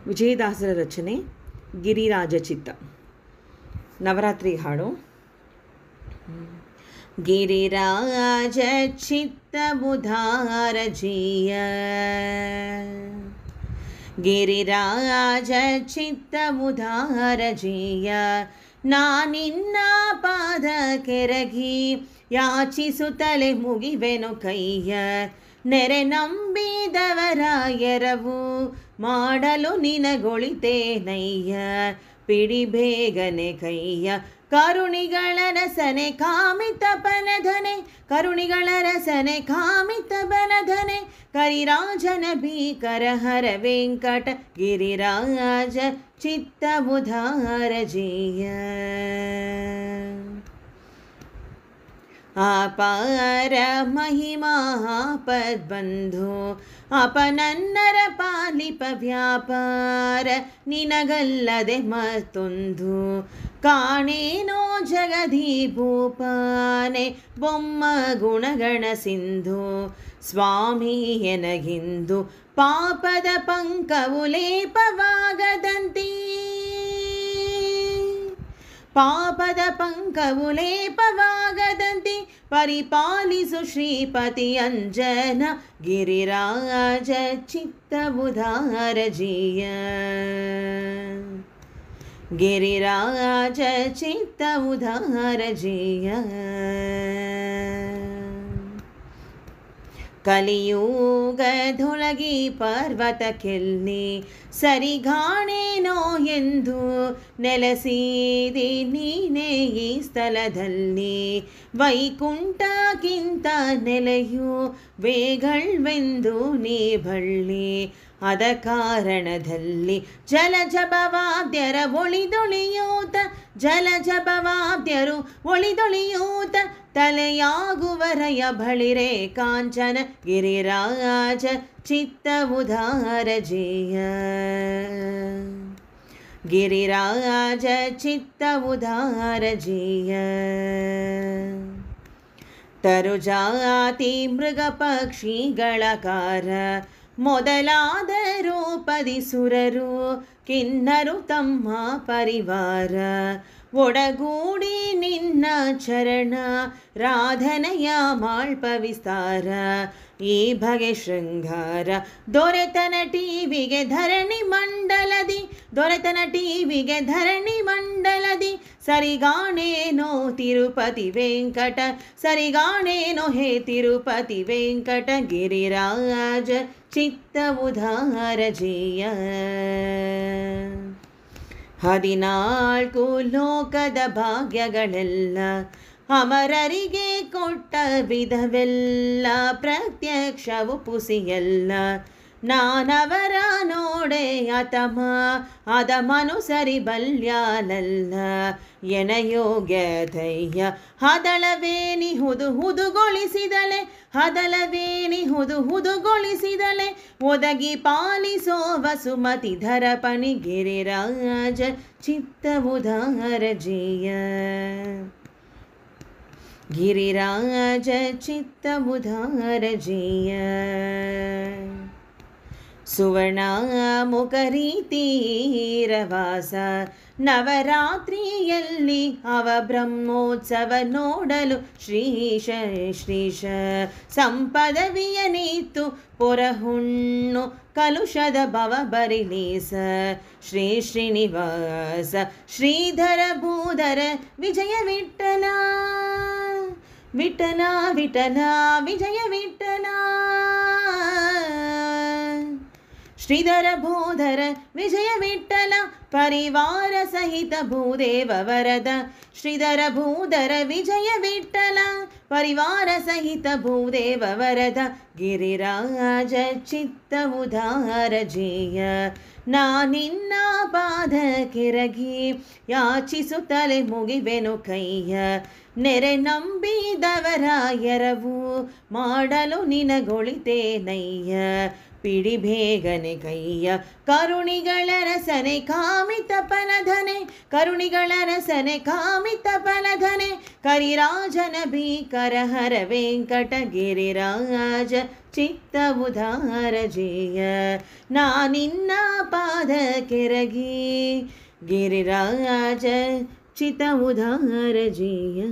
ವಿಜಯದಾಸರ ರಚನೆ ಗಿರಿರಾಜ ಚಿತ್ತ. ನವರಾತ್ರಿ ಹಾಡು. ಗಿರಿರಾಜ ಚಿತ್ತ ಮುಧಾರ ಜಿಯ, ಗಿರಿರಾಜ ಚಿತ್ತ ಮುಧಾರ ಜಿಯ, ನಾನಿನ್ನ ಪಾದ ಕೆರಗಿ ಯಾಚಿಸುತ್ತಲೇ ಮುಗಿವೆನು ಕೈಯ, ನೆರೆ ನಂಬಿದವರ ಎರವು ಮಾಡಲು ನಿನಗೊಳಿತೇನಯ್ಯ, ಪಿಡಿ ಬೇಗನೆ ಕೈಯ ಕರುಣಿಗಳ ರಸನೆ ಕಾಮಿತ ಬನಧನೆ, ಕರುಣಿಗಳ ರಸನೆ ಕಾಮಿತ ಬನಧನೆ, ಕರಿರಾಜನ ಭೀಕರ ಹರ ವೆಂಕಟ ಗಿರಿರಾಜ ಚಿತ್ತ ಮುಧಾರ ಜಿಯ. ಅಪಾರ ಮಹಿಮಾ ಪದ್ಬಂಧು ಅಪನನ್ನರ ಪಾಲಿಪ ವ್ಯಾಪಾರ, ನಿನಗಲ್ಲದೆ ಮತ್ತೊಂದು ಕಾಣೇನೋ ಜಗಧಿ ಭೂಪಾನೆ, ಬೊಮ್ಮ ಗುಣಗಣ ಸಿಂಧು ಸ್ವಾಮಿ ಎನಗಿಂದು ಪಾಪದ ಪಂಕವು ಲೇಪವಾಗದಂತೆ, ಪಾಪದ ಪಂಕವು ಲೇಪವಾಗದಂತೆ ಪರಿಪಾಲಿಸು ಶ್ರೀಪತಿ ಅಂಜನ ಗಿರಿರಾಜ ಚಿತ್ತ ಮುಧಾರ ಜಿಯ, ಗಿರಿರಾಜ ಚಿತ್ತ ಮುಧಾರ ಜಿಯ. ಕಲಿಯುಗದೊಳಗಿ ಪರ್ವತಕ್ಕೆಲ್ಲಿ ಸರಿಗಾಣೇನೋ ಎಂದು ನೆಲೆಸಿದಿ ನೀನೇ ಈ ಸ್ಥಳದಲ್ಲಿ, ವೈಕುಂಠಕ್ಕಿಂತ ನೆಲೆಯು ವೇಗಳ್ವೆಂದು ನೀ ಬಳ್ಳಿ, ಅದ ಕಾರಣದಲ್ಲಿ ಜಲಜಭವಾದ್ಯರ ಒಳಿದೊಳಿಯೂತ, ಜಲಜಭವಾದ್ಯರು ಒಳಿದೊಳಿಯೂತ ತಲೆಯಾಗುವರಯ ಬಳಿರೆ ಕಾಂಚನ ಗಿರಿರಾಜ ಚಿತ್ತ ಮುಧಾರ ಜಿಯ, ಗಿರಿರಾಜ ಚಿತ್ತ ಮುಧಾರ ಜಿಯ. ತರುಜಾತಿ ಮೃಗ ಪಕ್ಷಿಗಳ ಕಾರ ಮೊದಲಾದ ರೂಪದಿ ಸುರರು ಕಿನ್ನರು ತಮ್ಮ ಪರಿವಾರ, ಒಡಗೂಡಿ ನಿನ್ನ ಚರಣ ರಾಧನೆಯ ಮಾಳ್ಪ ವಿಸ್ತಾರ, ಈ ಬಗೆ ಶೃಂಗಾರ ದೊರೆತನ ಟಿವಿಗೆ ಧರಣಿ ಮಂಡಲದಿ, ದೊರೆತನ ಟಿವಿಗೆ ಧರಣಿ ಮಂಡಲದಿ, ಸರಿಗಾಣೇನೋ ತಿರುಪತಿ ವೆಂಕಟ, ಸರಿಗಾಣೇನೋ ಹೇ ತಿರುಪತಿ ವೆಂಕಟ ಗಿರಿರಾಜ ಚಿತ್ತ ಮುಧಾರ ಜಿಯ. 14 ಲೋಕದ ಭಾಗ್ಯಗಳೆಲ್ಲ ಅಮರರಿಗೆ ಕೊಟ್ಟ ವಿಧವೆಲ್ಲ, ಪ್ರತ್ಯಕ್ಷವು ಪುಸಿಯಲ್ಲ ನಾನವರ ನೋಡೆ ಅತಮ ಅದ ಮನುಸರಿ ಬಲ್ಯಾನಲ್ಲ, ಎನ ಯೋಗ್ಯತೆಯ ಹದಳವೇನಿ ಹುದು ಹುದುಗೊಳಿಸಿದಳೆ, ಹದಳವೇನಿ ಹುದು ಹುದುಗೊಳಿಸಿದಳೆ, ಒದಗಿ ಪಾಲಿಸೋ ವಸುಮತಿ ಧರಪಣಿ ಗಿರಿರಾಜ ಚಿತ್ತ ಮುಧಾರ ಜಿಯ, ಗಿರಿರಾಜ ಚಿತ್ತ ಮುಧಾರ ಜಿಯ. ಸುವರ್ಣ ಮುಖರೀತೀರವಾಸ ನವರಾತ್ರಿಯಲ್ಲಿ ಅವ ಬ್ರಹ್ಮೋತ್ಸವ ನೋಡಲು ಶ್ರೀಶ, ಶ್ರೀಶ ಸಂಪದವಿಯ ನೀತು ಪೊರಹುಣ್ಣು ಕಲುಷದ ಭವ ಬರಿಲೀಸ, ಶ್ರೀ ಶ್ರೀನಿವಾಸ ಶ್ರೀಧರ ಭೂಧರ ವಿಜಯ ವಿಠಲ, ವಿಠಲ ವಿಠಲ ವಿಜಯ ವಿಠಲ, ಶ್ರೀಧರ ಭೂಧರ ವಿಜಯ ವಿಠಲ ಪರಿವಾರ ಸಹಿತ ಭೂದೇವ ವರದ, ಶ್ರೀಧರ ಭೂಧರ ವಿಜಯ ವಿಠಲ ಪರಿವಾರ ಸಹಿತ ಭೂದೇವ ವರದ ಗಿರಿರಾಜ ಚಿತ್ತ ಮುಧಾರ ಜಿಯ. ನಾನಿನ್ನ ಪಾದ ಕೆರಗಿ ಯಾಚಿಸುತ್ತಲೇ ಮುಗಿವೆನು ಕೈಯ, ನೆರೆ ನಂಬಿದವರ ಎರವು ಮಾಡಲು ನಿನಗೊಳಿತೇನಯ್ಯ, ಪಿಡಿ ಬೇಗನೆ ಕೈಯ ಕರುಣಿಗಳ ರಸನೆ ಕಾಮಿತ ಫಲಧನೆ ಕರುಣಿಗಳ ರಸನೆ ಕಾಮಿತ ಫಲಧನೆ ಕರಿರಾಜನ ಭೀಕರ ಹರ ವೆಂಕಟಗಿರಿರಾಜ ಚಿತ್ತ ಉದಾರ ಜೇಯ ನಾನಿನ್ನ ಪಾದ ಕೆರಗಿ ಗಿರಿರಾಜ ಚಿತ್ತ ಉದಾರ ಜೇಯ.